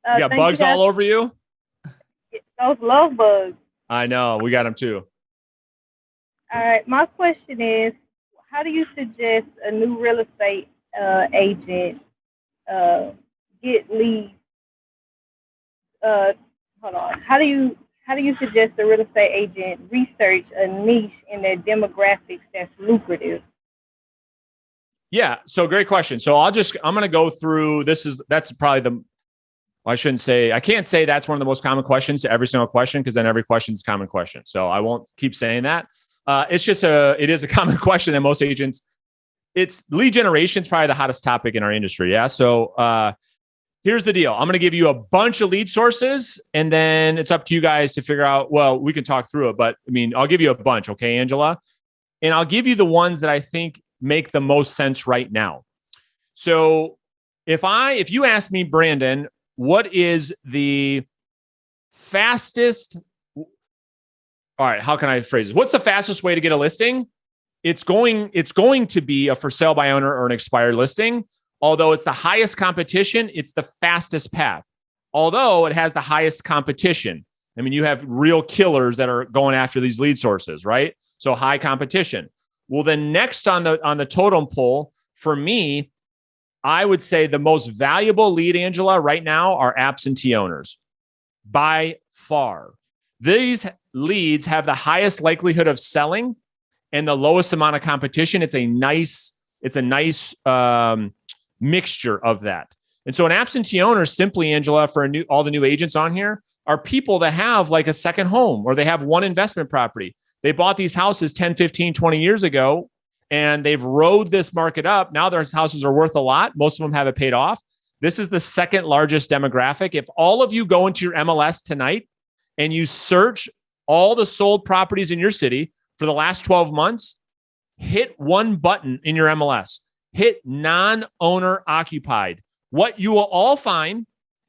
You got Thank you bugs guys. all over you? Those love bugs. I know. We got them too. All right. My question is, how do you suggest a new real estate agent uh, get leads? Uh, Hold on. How do you suggest a real estate agent research a niche in their demographics that's lucrative? Yeah. So great question. So I'm going to go through, that's probably I can't say that's one of the most common questions to every single question, because then every question is a common question. So I won't keep saying that. It is a common question that most agents, it's lead generation is probably the hottest topic in our industry. Yeah. So, here's the deal. I'm going to give you a bunch of lead sources, and then it's up to you guys to figure out, well, we can talk through it, but I mean, I'll give you a bunch. Okay, Angela. And I'll give you the ones that I think make the most sense right now. So if you ask me, Brandon, what is the fastest, all right, how can I phrase this? What's the fastest way to get a listing? It's going to be a for sale by owner or an expired listing. Although it's the highest competition, it's the fastest path. Although it has the highest competition. I mean, you have real killers that are going after these lead sources, right? So high competition. Well, then next on the totem pole, for me, I would say the most valuable lead, Angela, right now are absentee owners by far. These leads have the highest likelihood of selling and the lowest amount of competition. It's a nice mixture of that. And so an absentee owner, simply, Angela, for all the new agents on here, are people that have like a second home, or they have one investment property. They bought these houses 10, 15, 20 years ago, and they've rode this market up. Now their houses are worth a lot. Most of them have it paid off. This is the second largest demographic. If all of you go into your MLS tonight and you search all the sold properties in your city for the last 12 months, hit one button in your MLS. Hit non-owner occupied. What you will all find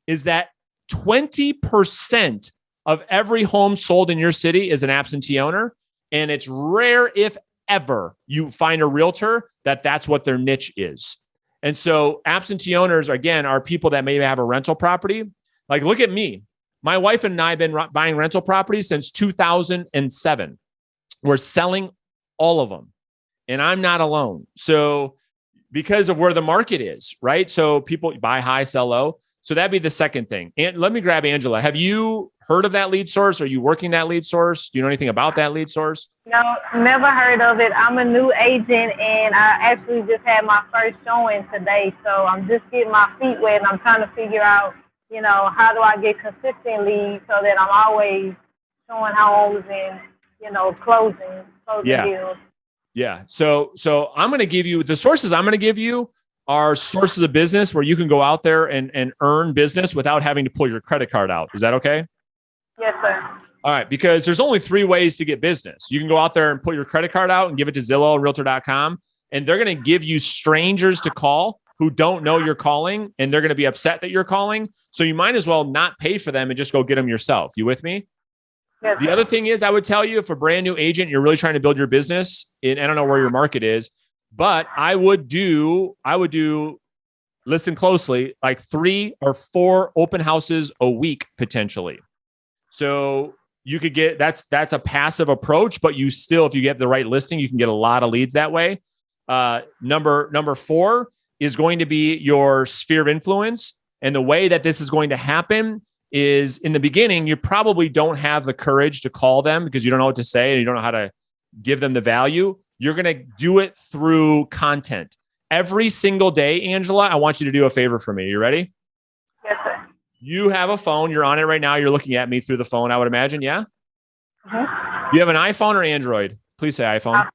is that 20% of every home sold in your city is an absentee owner. And it's rare, if ever, you find a realtor that's what their niche is. And so absentee owners, again, are people that maybe have a rental property. Like, look at me. My wife and I have been buying rental properties since 2007. We're selling all of them. And I'm not alone. So because of where the market is, right? So people buy high, sell low. So that'd be the second thing. And let me grab Angela. Have you heard of that lead source? Are you working that lead source? Do you know anything about that lead source? No, never heard of it. I'm a new agent, and I actually just had my first showing today. So I'm just getting my feet wet, and I'm trying to figure out, how do I get consistent leads so that I'm always showing homes and, closing deals. Yeah. So I'm going to give you the sources I'm going to give you are sources of business where you can go out there and earn business without having to pull your credit card out. Is that okay? Yes, sir. All right. Because there's only 3 ways to get business. You can go out there and put your credit card out and give it to Zillow and Realtor.com, and they're going to give you strangers to call who don't know you're calling, and they're going to be upset that you're calling. So you might as well not pay for them and just go get them yourself. You with me? The other thing is, I would tell you, if a brand new agent, you're really trying to build your business, and I don't know where your market is, but I would do, listen closely, like 3 or 4 open houses a week, potentially. So you could get, that's a passive approach, but you still, if you get the right listing, you can get a lot of leads that way. Number 4 is going to be your sphere of influence. And the way that this is going to happen is, in the beginning, you probably don't have the courage to call them because you don't know what to say and you don't know how to give them the value. You're going to do it through content. Every single day, Angela, I want you to do a favor for me. You ready? Yes, sir. You have a phone. You're on it right now. You're looking at me through the phone, I would imagine. Yeah? Mm-hmm. You have an iPhone or Android? Please say iPhone.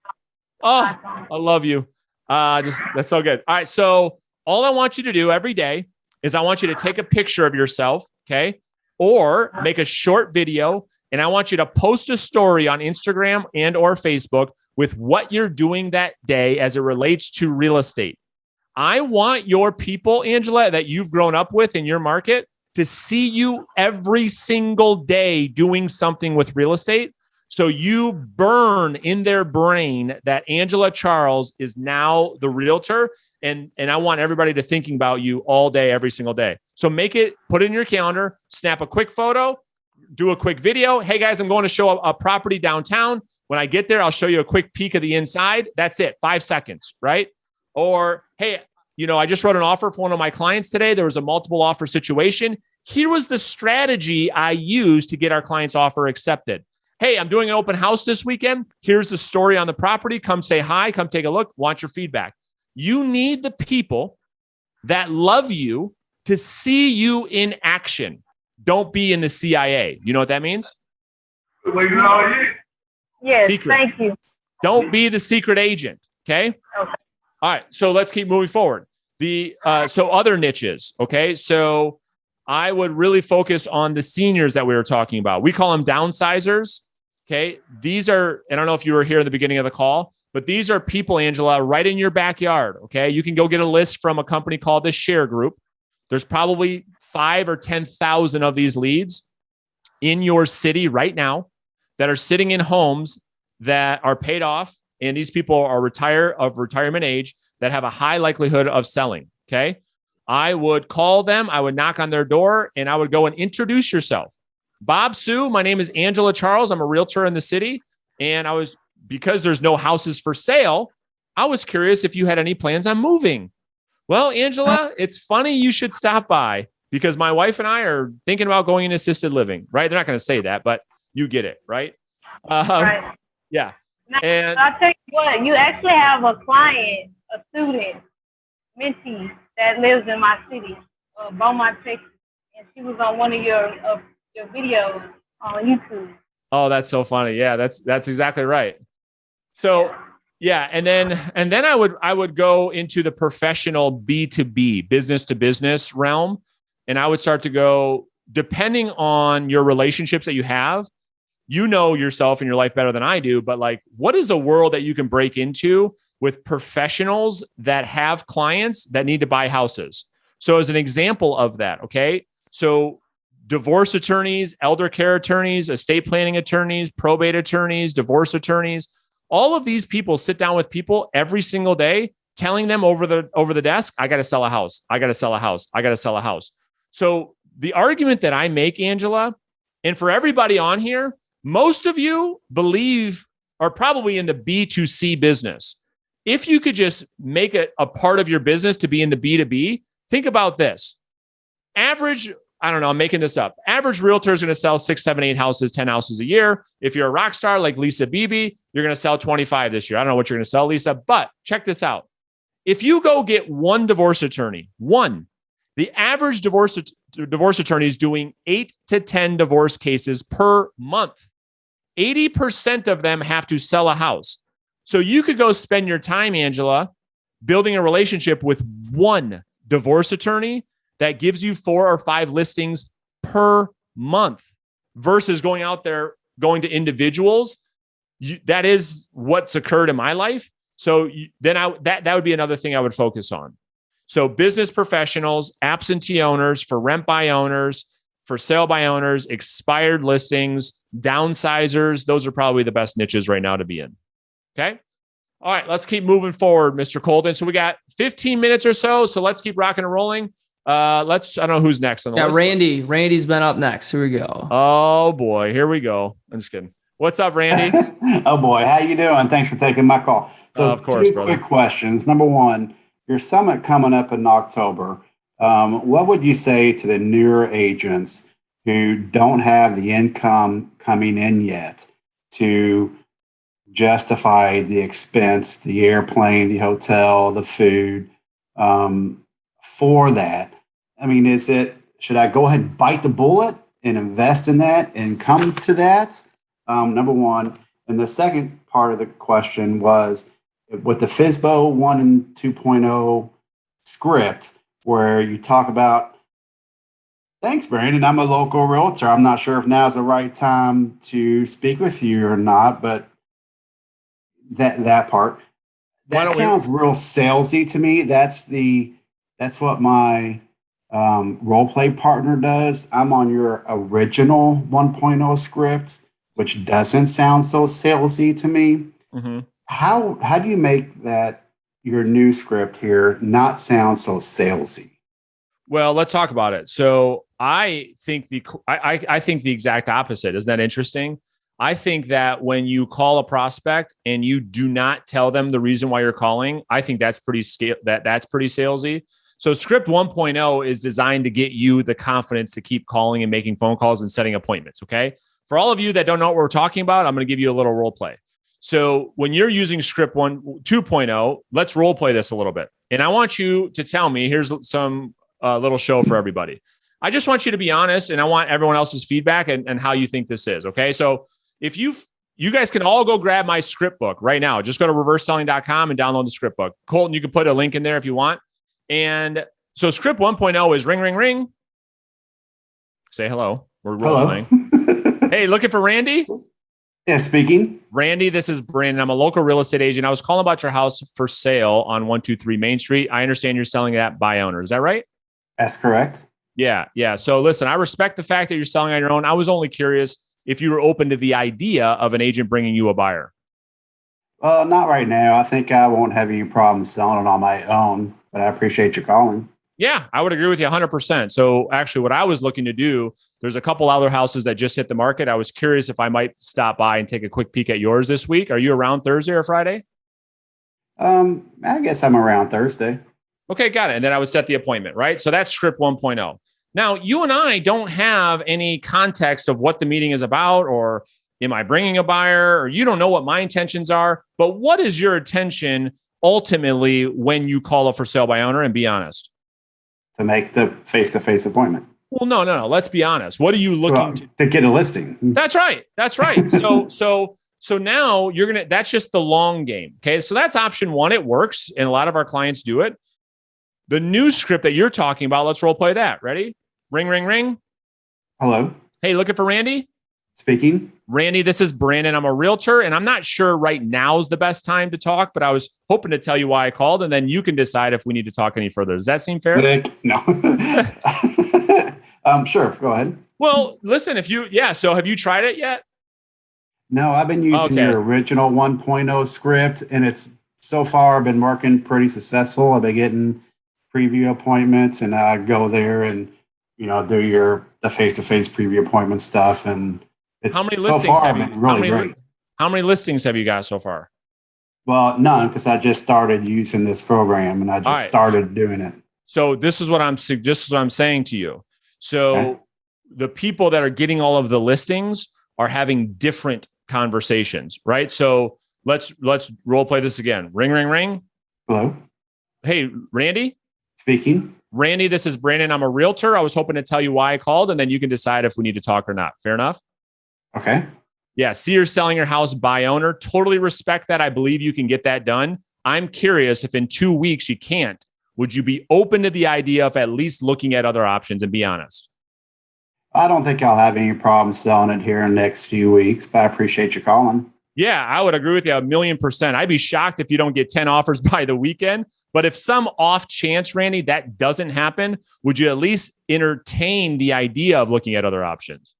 Oh, I love you. That's so good. All right. So all I want you to do every day is I want you to take a picture of yourself, okay? Or make a short video, and I want you to post a story on Instagram and or Facebook with what you're doing that day as it relates to real estate. I want your people, Angela, that you've grown up with in your market to see you every single day doing something with real estate. So you burn in their brain that Angela Charles is now the realtor, And I want everybody to thinking about you all day, every single day. So put it in your calendar, snap a quick photo, do a quick video. Hey guys, I'm going to show a property downtown. When I get there, I'll show you a quick peek of the inside. That's it. 5 seconds, right? Or, hey, I just wrote an offer for one of my clients today. There was a multiple offer situation. Here was the strategy I used to get our client's offer accepted. Hey, I'm doing an open house this weekend. Here's the story on the property. Come say hi. Come take a look. Want your feedback. You need the people that love you to see you in action. Don't be in the CIA. You know what that means? Yes, secret. Thank you. Don't be the secret agent. Okay. All right. So let's keep moving forward. So other niches. Okay. So I would really focus on the seniors that we were talking about. We call them downsizers. Okay. These are, I don't know if you were here in the beginning of the call, but these are people, Angela, right in your backyard. Okay. You can go get a list from a company called the Share Group. There's probably 5,000 or 10,000 of these leads in your city right now that are sitting in homes that are paid off. And these people are retirement age that have a high likelihood of selling. Okay. I would call them. I would knock on their door and I would go and introduce yourself. Bob, Sue, my name is Angela Charles. I'm a realtor in the city. And because there's no houses for sale, I was curious if you had any plans on moving. Well, Angela, it's funny you should stop by because my wife and I are thinking about going in assisted living, right? They're not going to say that, but you get it, right? Right. Yeah. Now, And I'll tell you what, you actually have a client, a student, mentee that lives in my city, Beaumont, Texas, and she was on one of your videos on YouTube. oh, that's so funny. Yeah, that's exactly right. So yeah, and then I would go into the professional B2B, business to business realm, and I would start to go, depending on your relationships that you have, yourself and your life better than I do, but like, what is a world that you can break into with professionals that have clients that need to buy houses? So as an example of that, okay, so divorce attorneys, elder care attorneys, estate planning attorneys, probate attorneys, divorce attorneys, all of these people sit down with people every single day, telling them over the desk, I got to sell a house. I got to sell a house. I got to sell a house. So the argument that I make, Angela, and for everybody on here, most of you are probably in the B2C business. If you could just make it a part of your business to be in the B2B, think about this. Average, I don't know, I'm making this up. Average realtor is going to sell 6, 7, 8 houses, 10 houses a year. If you're a rock star like Lisa Beebe, you're going to sell 25 this year. I don't know what you're going to sell, Lisa, but check this out. If you go get one divorce attorney, the average divorce attorney is doing 8 to 10 divorce cases per month. 80% of them have to sell a house. So you could go spend your time, Angela, building a relationship with one divorce attorney that gives you 4 or 5 listings per month versus going out there, going to individuals. That is what's occurred in my life. So that would be another thing I would focus on. So business professionals, absentee owners, for rent by owners, for sale by owners, expired listings, downsizers. Those are probably the best niches right now to be in. Okay. All right. Let's keep moving forward, Mr. Colden. So we got 15 minutes or so. So let's keep rocking and rolling. I don't know who's next on the list. Randy. Randy's been up next. Here we go. Oh boy. Here we go. I'm just kidding. What's up, Randy? Oh boy. How you doing? Thanks for taking my call. So of course, two quick questions. Number one, your summit coming up in October. What would you say to the newer agents who don't have the income coming in yet to justify the expense, the airplane, the hotel, the food for that? I mean, should I go ahead and bite the bullet and invest in that and come to that? Number one. And the second part of the question was with the FSBO 1 and 2.0 script, where you talk about, thanks, Brandon, I'm a local realtor. I'm not sure if now's the right time to speak with you or not, but that part, that sounds real salesy to me. That's what my role play partner does. I'm on your original 1.0 script, which doesn't sound so salesy to me. Mm-hmm. How do you make that your new script here not sound so salesy? Well, let's talk about it. So I think I think the exact opposite. Isn't that interesting? I think that when you call a prospect and you do not tell them the reason why you're calling, I think that's that's pretty salesy. So script 1.0 is designed to get you the confidence to keep calling and making phone calls and setting appointments. Okay. For all of you that don't know what we're talking about, I'm going to give you a little role play. So when you're using script 2.0, let's role play this a little bit. And I want you to tell me, here's some little show for everybody. I just want you to be honest, and I want everyone else's feedback and how you think this is. Okay. So if you guys can all go grab my script book right now, just go to reverseselling.com and download the script book. Colton, you can put a link in there if you want. And so script 1.0 is ring, ring, ring. Say hello. We're role-playing. Hey, looking for Randy? Yeah, speaking. Randy, this is Brandon. I'm a local real estate agent. I was calling about your house for sale on 123 Main Street. I understand you're selling that by owner. Is that right? That's correct. Yeah. So listen, I respect the fact that you're selling on your own. I was only curious if you were open to the idea of an agent bringing you a buyer. Well, not right now. I think I won't have any problems selling it on my own, but I appreciate you calling. Yeah, I would agree with you 100%. So actually what I was looking to do, there's a couple other houses that just hit the market. I was curious if I might stop by and take a quick peek at yours this week. Are you around Thursday or Friday? I guess I'm around Thursday. Okay, got it. And then I would set the appointment, right? So that's script 1.0. Now, you and I don't have any context of what the meeting is about, or am I bringing a buyer, or you don't know what my intentions are. But what is your intention ultimately when you call a for sale by owner? And be honest. To make the face-to-face appointment. Well, no. Let's be honest. What are you looking to get a listing? That's right. So now that's just the long game. Okay. So that's option one. It works. And a lot of our clients do it. The new script that you're talking about, let's role play that. Ready? Ring, ring, ring. Hello. Hey, looking for Randy? Speaking. Randy, this is Brandon. I'm a realtor, and I'm not sure right now is the best time to talk, but I was hoping to tell you why I called, and then you can decide if we need to talk any further. Does that seem fair? No. Sure. Go ahead. Well, listen, so have you tried it yet? No, I've been using your original 1.0 script, and it's so far been working pretty successful. I've been getting preview appointments, and I go there and do the face-to-face preview appointment stuff, and it's how many so listings far have you, been really great. How many listings have you got so far? Well, none, because I just started using this program and I just started doing it. So this is what I'm saying to you. So the people that are getting all of the listings are having different conversations, right? So let's role play this again. Ring, ring, ring. Hello. Hey, Randy. Speaking. Randy, this is Brandon. I'm a realtor. I was hoping to tell you why I called, and then you can decide if we need to talk or not. Fair enough? Okay. Yeah. See, you're selling your house by owner. Totally respect that. I believe you can get that done. I'm curious if in 2 weeks you can't, would you be open to the idea of at least looking at other options, and be honest? I don't think I'll have any problem selling it here in the next few weeks, but I appreciate you calling. Yeah, I would agree with you 1,000,000%. I'd be shocked if you don't get 10 offers by the weekend. But if some off chance, Randy, that doesn't happen, would you at least entertain the idea of looking at other options?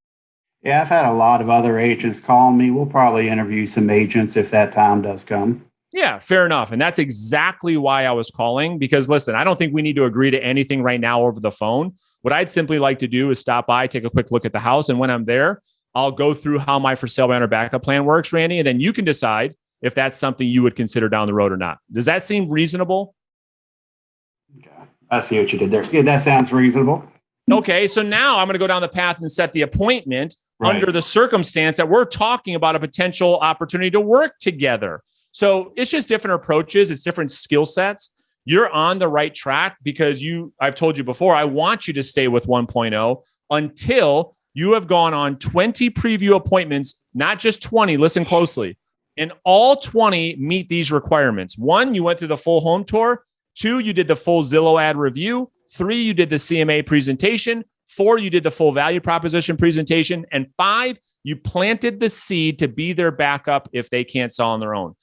Yeah, I've had a lot of other agents calling me. We'll probably interview some agents if that time does come. Yeah, fair enough. And that's exactly why I was calling, because listen, I don't think we need to agree to anything right now over the phone. What I'd simply like to do is stop by, take a quick look at the house. And when I'm there, I'll go through how my for sale by owner backup plan works, Randy. And then you can decide if that's something you would consider down the road or not. Does that seem reasonable? Okay. I see what you did there. Yeah, that sounds reasonable. Okay. So now I'm going to go down the path and set the appointment under the circumstance that we're talking about a potential opportunity to work together. So it's just different approaches. It's different skill sets. You're on the right track because I've told you before, I want you to stay with 1.0 until you have gone on 20 preview appointments, not just 20. Listen closely. And all 20 meet these requirements. 1, you went through the full home tour. 2, you did the full Zillow ad review. 3, you did the CMA presentation. 4, you did the full value proposition presentation. And 5, you planted the seed to be their backup if they can't sell on their own.